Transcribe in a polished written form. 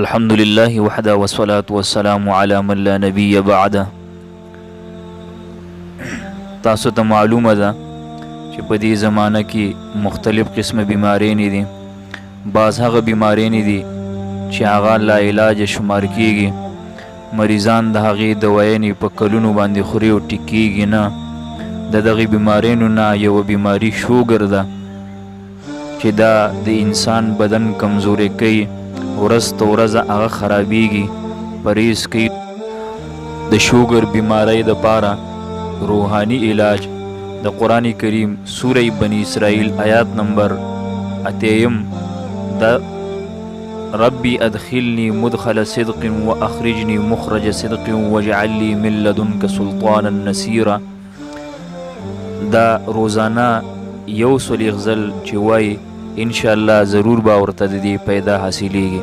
الحمد لله وحده والصلاة والسلام على من لا نبي بعده. تاسو ته معلومه ده چې په دې زمانه کې مختلف قسمه بیمارۍ دي. بعض هغه بیمارۍ دي چې هغه لا علاج شمار کیږي. مریضان د هغې دوايانې په کلونو باندې خوري او ټیکیږي نه. د دغې بیماریو نه یوه بیماري شوګر ده چې دا د انسان بدن کمزوری کوي، ورځ ته ورځ هغه خرابیږي. پرهیز کوي. د شوګر بیماری دپاره روحانی علاج د قرآن کریم سوره بنی اسرائیل آیات نمبر 8 د ربی ادخلنی مدخل صدق و اخرجنی مخرج صدق واجعل لی من لدنک سلطانا نصیرا. دا روزانه یو سلیغ ځل چې وایي انشاءالله ضرور به ورته د دې پیدا حاصلیږي.